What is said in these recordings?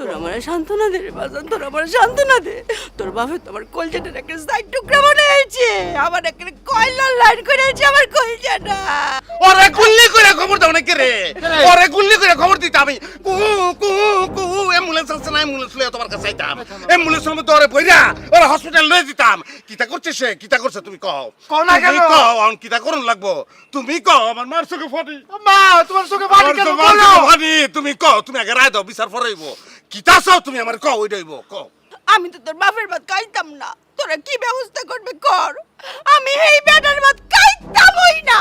তোর আমার সান্ত্বনা দে রে বাজান, তোর আমার সান্ত্বনা দে। তোর বাপে তোমার কলজাটার একটা সাইড টুকরা বানিয়েছে, আমার একটা কয়লা লাইন করেছে আমার কলজাটা। ওরে গুল্লি করে খবর দাও নাকি রে? ওরে গুল্লি করে খবর দিতে আমি কু কু কু অ্যাম্বুলেন্স আছে না, অ্যাম্বুলেন্স লইয়া তোমার কাছে আইতাম। অ্যাম্বুলেন্স মধ্যে ওরে বইরা ওরে হসপিটাল লয়ে দিতাম। কিতা করছে সে, কিতা করছে তুমি কও। কও না কেন? তুমি কও অন কিতা করন লাগবো, তুমি কও। আমার মার চোখে ফাটি, মা তোমার চোখে পানি কেন তোমার বলো? চোখে ফাটি। তুমি কও, তুমি আগে রায় দাও, বিচার ফরাইব। কিতা চাও তুমি আমার কও, ওইটাইব কও। আমি তো তোর বাপের ভাত খাইতাম না, তোরা কি ব্যবস্থা করবে কর। আমি এই বেটার ভাত খাইতামই না।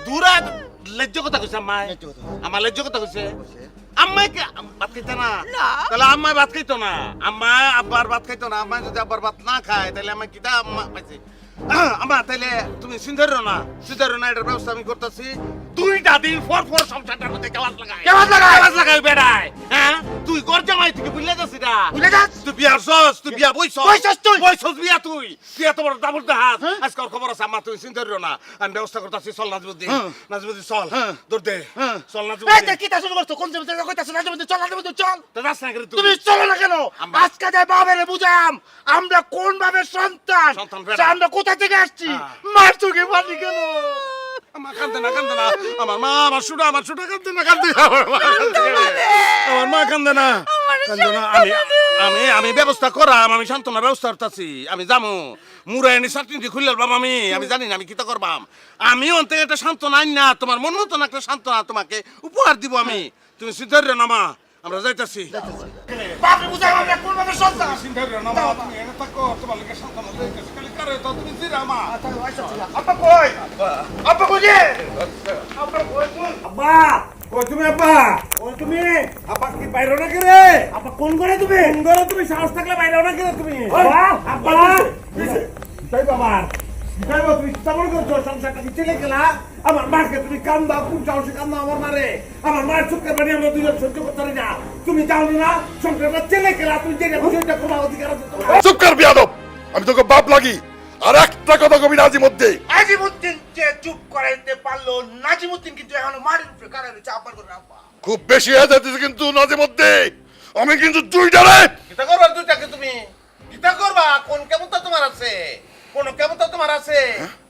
দূরা লজ্জ কথা কইছে আম্মাই, আমার লজ্জ কথা কইছে। আম্মাই কে ভাত খাইতো না? না। তাহলে আম্মাই ভাত খাইতো না? আম্মা আব্বার ভাত খাইতো না? আম্মা যদি আব্বার ভাত না খায় তাহলে আমি কিটা আম্মা পাইছি? আম্মা তাইলে তুমি সিন্ধারো না, সিন্ধারো না, এটার ব্যবস্থা আমি করতেছি। দুইটা দিন পর পর সংসারটার মধ্যে কেওয়াজ লাগাই, কেওয়াজ লাগাই? কেওয়াজ লাগাই বেড়ায়। হ্যাঁ তুই গর জামাই, তুই বুঝলে যাচ্ছি না? ভুলে যাস? তুই বিয়ার সস, তুই বিয়া বইছস। বইছস তুই? বইছস বিয়া তুই। তুই এত বড় দাবুর দাহাত। আজকে ওর খবর আছে আম্মা, তুমি সিন্ধারো না, আমি ব্যবস্থা করতেছি। চল নাজবুদ্দিন, নাজবুদ্দিন চল, দৌড় দে, চল এই নাজবুদ্দিন। যে কিতা শুরু করছো? কোন জমিতে কইতাছ? না জমিতে চল, না জমিতে চল। তো যাস না করে তুমি চলো না কেন? আম্মা। আজকে যাই বাবারে বুঝাম আমরা কোন ভাবের সন্তান, সন্তান বেড়া। সে আমরা কোথা থেকে আসছি। হ্যাঁ। মার চোখে পানি কেন? আমার কান্দে না, কান্দে না। আমার মা, আমার সুডা কান্দে না, কান্দে না। আমার মা কান্দে না। আমার মা কান্দে না, কান্দে না। আমি ব্যবস্থা করাম, আমি সান্ত্বনা ব্যবস্থা করতেছি। আমি যামু মুরায়নি চাকরি খুললে বাবা, আমি জানি না আমি কিতা করবাম। আমি অন্তে একটা সান্ত্বনা আইন না, তোমার মন মতন একটা সান্ত্বনা তোমাকে উপহার দিব আমি। তুমি চিন্তা করিও না মা, আমরা যাইতাছি। বাপরে বুঝাম আমরা কোন ভাবের সন্তান। চিন্তা করিও না মা, তুমি এনে থাকো, তোমার লাগে সান্ত্বনা লইতেছি। খালি কারে তো তুমি জিরা মা। আব্বা কই? আব্বা কই রে? আব্বা কই? আব্বা কই তুমি? আব্বা কই তুমি? আব্বা কি বাইরে না করে? আব্বা কোন করে তুমি? কোন করে তুমি? সাহস থাকলে বাইরে না করে তুমি? আব্বা আব্বা তাই বাবা তাই বাবা, তুমি কেমন করছো? সংসারটা কি চলে গেলা? আমার মাকে তুমি কান্দা, কোন সাহসে কান্দা আমার মারে? আমার মায়ের চোখের পানি আমরা দুজন সহ্য করতে পারি না। তুমি জানো না সংসারটা চলে গেলা? তুমি যেটা খুশি ওইটা কোনো অধিকার আছে তোমার? চুপ কর বিয়াদব, আমি তোকে বাপ লাগি। আর একটা কথা কবি নাজির মধ্যে। আজিমুদ্দিন যে চুপ করাইতে পারলো, নাজিমুদ্দিন কিন্তু এখনো মাটির উপরে কারা রয়েছে। আব্বার করে আব্বা খুব বেশি হয়ে যাচ্ছে কিন্তু নাজির মধ্যে। আমি কিন্তু দুইটা রে। কিতা করবা দুইটাকে তুমি? কিতা করবা? কোন কেমনটা তোমার আছে? কোন কেমনটা তোমার আছে?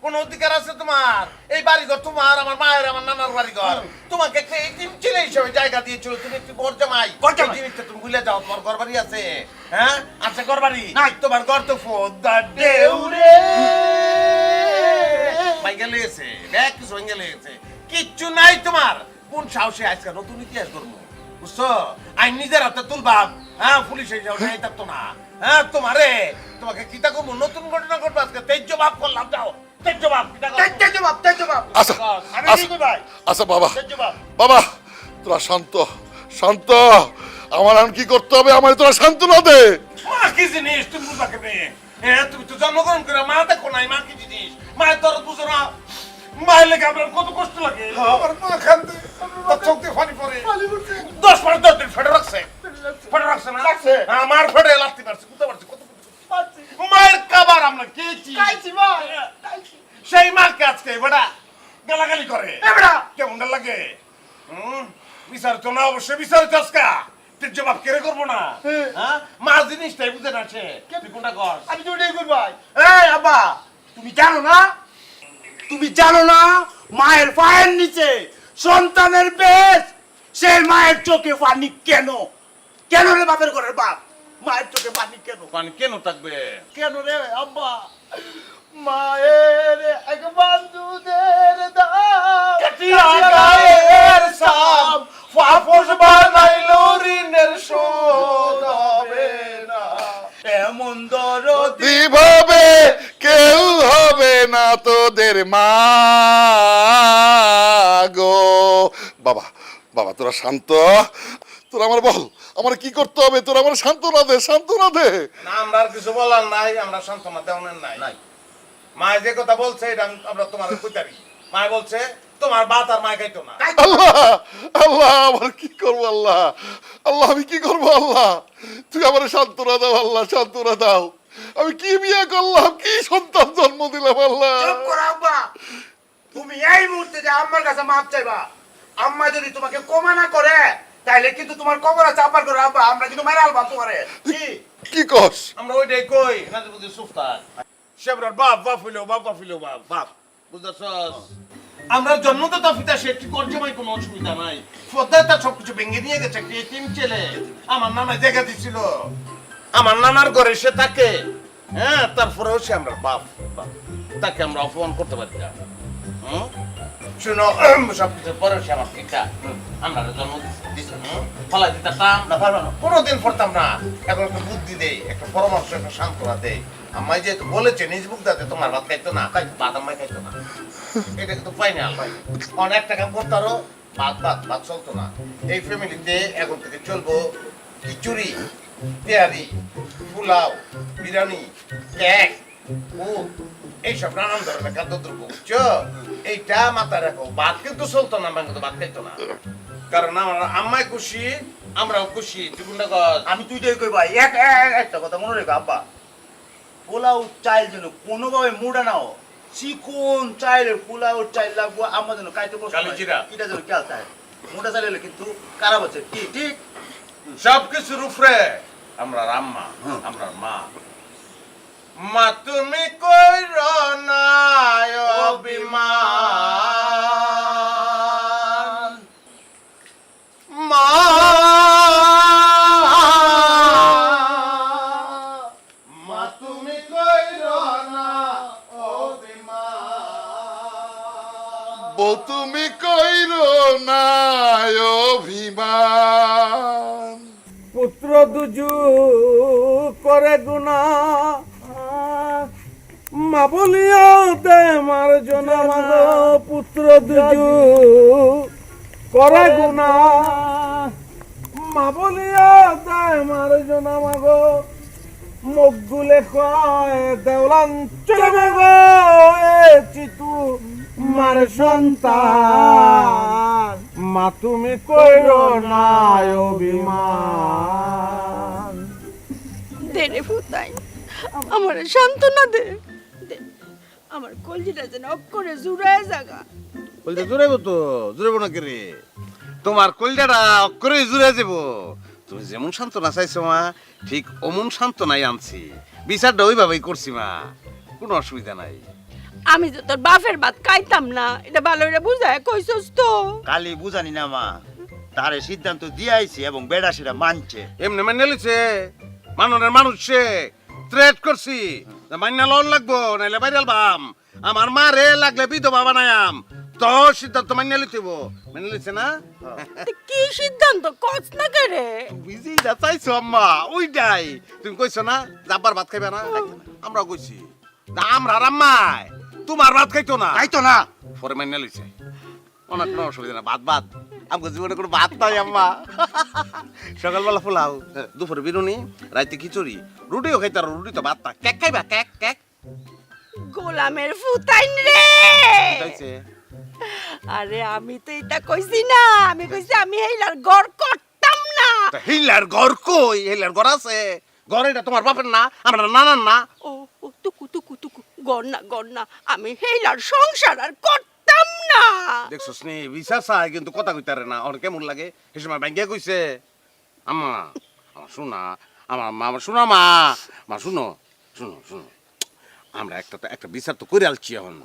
কোন অধিকার আছে তোমার? এই বাড়িঘর তোমার, আমার মায়ের, আমার নানার বাড়িঘর। তোমাকে একটা এতিম ছেলে হিসেবে জায়গা দিয়েছিল, তুমি একটু ঘর জামাই। এই জিনিসটা তুমি ভুলে যাও, তোমার ঘর বাড়ি আছে? হ্যাঁ আছে ঘর বাড়ি? নাই, তোমার ঘর তো ফোদা দেউরে ভাঙ্গা লেগেছে, দেখ কিছু ভাঙ্গা লেগেছে, কিচ্ছু নাই তোমার। কোন সাহসে আজকে নতুন ইতিহাস করবো, বুঝছো? আইন নিজের হাতে তুলবাম, হ্যাঁ পুলিশের যাই থাকতো না। হ্যাঁ তোমাকে কিতা করবো, নতুন ঘটনা ঘটবো আজকে। তেজ্য ভাব করলাম, যাও তেজ্য ভাব। কিতা করবো? তেজ বাপ, তেজ বাপ। আচ্ছা আমি আচ্ছা, কি কই ভাই? আচ্ছা বাবা, তেজ বাপ। বাবা তোরা শান্ত, শান্ত। আমার আর কি করতে হবে? আমার তোরা সান্ত্বনা দে। মা কি জিনিস তুমি বুঝবা কেমনে? হ্যাঁ তুমি তো জন্মগ্রহণ করে মা দেখো নাই, মা কি জিনিস? মায়ের দরদ বুঝো না? মায়ের লেগে আপনার কত কষ্ট লাগে। আমার মা কান্দে, তার চোখ দিয়ে পানি পড়ে। 10 দিন ফেটে রাখছে, ফেটে রাখছে না? আমার ফেটে লাগতে পারছে, বুঝতে পারছে কত মায়ের কাবার আমরা খেয়েছি। খাইছি মা, সেই মাকে আজকে বেটা গালাগালি করে। এবড়া কেমন লাগে? বিচার তো না, অবশ্যই বিচার তো আজকে। তুই জবাব কেড়ে করবো না? হ্যাঁ মা জিনিসটাই বুঝে না সে। তুই কোনটা কর? আমি তো ওটাই কই ভাই। এই আব্বা, তুমি জানো না? তুমি জানো না মায়ের পায়ের নিচে সন্তানের পেট, সেই মায়ের চোখে পানি কেন? কেন রে বাপের ঘরের বাপ? মায়ের চোখে পানি কেন? পানি কেন থাকবে? কেন রে আব্বা? মায়ের এক বন্ধুদের দাম কাটিয়া গায়ের সাম, ফাফুস বানাইলো ঋণের শোধ হবে না। এমন দরদ দিভাবে কেউ হবে না তোদের মা গো। বাবা বাবা তোরা শান্ত, তোরা আমার বল আমার কি করতে হবে? তোরা আমার সান্ত্বনা দে, সান্ত্বনা দে। না আমরা আর কিছু বলার নাই, আমরা সান্ত্বনা দেওয়ার নাই। মায় যে কথা বলছে এটা আমরা তোমার কইতারি। মায় বলছে তোমার বাত আর মায় খাইতো না। আল্লাহ আল্লাহ আমার কি করবো? আল্লাহ আল্লাহ আমি কি করবো? আল্লাহ তুই আমার সান্ত্বনা দাও, আল্লাহ সান্ত্বনা দাও। আমি কি বিয়ে করলাম, কি সন্তান জন্ম দিলাম? আল্লাহ চুপ করো আব্বা। তুমি এই মুহূর্তে যে আম্মার কাছে মাপ চাইবা, আম্মা যদি তোমাকে ক্ষমা না করে তাইলে কিন্তু তোমার কবর আছে আব্বার করে আব্বা আমরা কিন্তু মাইরা আলবাম তোমারে কি কি কস আমরা ওইটাই কই নাজিবুদ্দিন সুফতার শেবরার বাপ বাপ হইলো বাপ বুঝতেছস আমরা জন্মদাতা পিতা সে কি করছে ভাই কোনো অসুবিধা নাই ফদ্দা তার সবকিছু ভেঙে নিয়ে গেছে একটা এতিম ছেলে আমার নানা জায়গা দিছিল আমার নানার ঘরে সে থাকে হ্যাঁ তারপরেও সে আমরা বাপ তাকে আমরা অপমান করতে পারি না শুনো সবকিছু পরে সে আমার পিতা আমরা জন্ম দিছে ফলা দিতাম না পারবো না কোনোদিন পড়তাম না এখন একটা বুদ্ধি দেই একটা পরামর্শ একটা সান্ত্বনা দেই আম্মাই যেহেতু বলেছে নিজ বুক দাতে তোমার ভাত খাইতো না ভাত আম্মাই খাইতো না এটা কিন্তু ফাইনাল অনেক টাকা করতারও ভাত চলতো না এই ফ্যামিলিতে এখন থেকে চলবো খিচুড়ি তেয়ারি পোলাও বিরিয়ানি কেক এইসব নানান ধরনের খাদ্যদ্রব্য বুঝছো এইটা মাথায় রাখো ভাত কিন্তু চলতো না কিন্তু ভাত খাইতো না কারণ আমার আম্মাই খুশি আমরাও খুশি তুই আমি তুই দেই কই ভাই একটা কথা মনে রেখো আব্বা পোলাও চাইল যেন কোনোভাবে মুড়া নাও চিকন চাইলের পোলাও চাইল লাগবো আমার যেন কাইতে বসে কালিজিরা। এটা যেন খেয়াল চাই মোটা চাইলে কিন্তু খারাপ আছে কি ঠিক সবকিছুর উপরে আমরা আম্মা আমরা মা মা তুমি কইর না অভিমান মা মা তুমি কইর না অভিমান বউ তুমি কইরো না অভিমান পুত্র দুজু করে গুনা মা বলিয়া দে মার জনা মাগো পুত্র দুজু করে গুনা মা বলিয়া দে মার জনা মাগো মুখ গুলে কয় দেওলান চলে মাগো এ চিতু মার সন্তান মা তুমি কইরো না অভিমান দে রে ফুতাই আমার সান্ত্বনা দে দে আমার কলজিটা যেন অক্ষরে জুড়ায় জাগা বলতে জুড়াইবো তো জুড়াইবো না রে তোমার কলজাটা অক্ষরে জুড়ে যাব তুমি যেমন সান্ত্বনা চাইছো মা ঠিক অমন সান্ত্বনাই আনছি বিচারটা ওইভাবেই করছি মা কোনো অসুবিধা নাই আমি তো তোর বাপের ভাত খাইতাম না এটা ভালো করে বুঝায় কইছস তো কালি বুঝানি না মা তারে সিদ্ধান্ত দিয়ে আইছি এবং বেড়া সেটা মানছে এমনি মান্য লিছে মাননের মানুষ সে থ্রেট করছি মান্য লন লাগবো নাইলে বাইরাল বাম আমার মা রে লাগলে বিধবা বানায়াম তো সিদ্ধান্ত মান্য লিতেব মেনে লিছে না তে কি সিদ্ধান্ত কস না করে তুমি যেটা চাইছো আম্মা ওইটাই তুমি কইছো না যাবার ভাত খাইবে না আমরা কইছি না আমরা আম্মাই তোমার ভাত খাইতো না তাই তো না পরে মান্য লিছে অনেক কোনো অসুবিধা না ভাত আমাকে জীবনে কোনো ভাত নাই আম্মা সকালবেলা পোলাও দুপুরে বিরুনি রাইতে খিচুড়ি রুটিও খাইতে আর রুটি তো ভাত না কেক খাইবা কেক কেক গোলামের ফুতাইন রে খাইছে আরে আমি তো এটা কইছি না আমি কইছি আমি এইলার গড় করতাম না তা হিলার ঘর কই হিলার ঘর আছে ঘর এটা তোমার বাপের না আমরা নানার না ও ও টুকু গড় না আমি হেইলার সংসার আর করতাম না দেখছস নি বিচার চাই কিন্তু কথা কইতারে না ওর কেমন লাগে এই সময় ব্যাংকে কইছে আম্মা আমার শোনা আমার মা আমার শোনা মা শুনো আমরা একটা বিচার তো করে আলছি এখন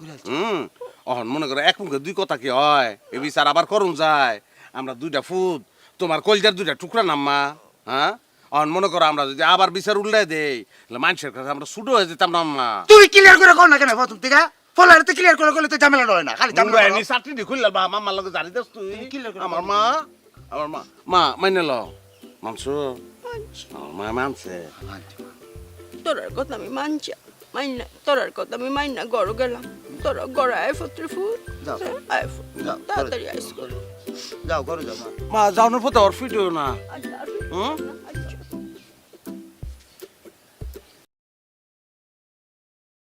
অহন মনে করো এক মুখে দুই কথা কি হয় এই বিচার আবার করুন যায় আমরা দুইটা ফুদ তোমার কলজার দুইটা টুকরা নাম্মা হ্যাঁ অহন মনে করো আমরা যদি আবার বিচার উল্লাই দেই তাহলে মানুষের কাছে আমরা ছুটো হয়ে যেতাম না আম্মা তুই ক্লিয়ার করে কর না কেন প্রথম থেকে ফলারে তো ক্লিয়ার করে করলে তো ঝামেলা হয় না খালি ঝামেলা নি চাটনি খুললা বা মামার লগে জানি দেস তুই আমার মা মাইনে ল মানছো আমার মা মানছে তোরার কথা আমি মানছি মাইনা তোরার কথা আমি মাইনা গড় গেলাম তোরা গড়ায় ফত্রে ফুট আয় ফুট তাড়াতাড়ি আইস করো যাও ঘরে যাও মা মা যাওয়ার পথে ওর ফিট না আচ্ছা হুম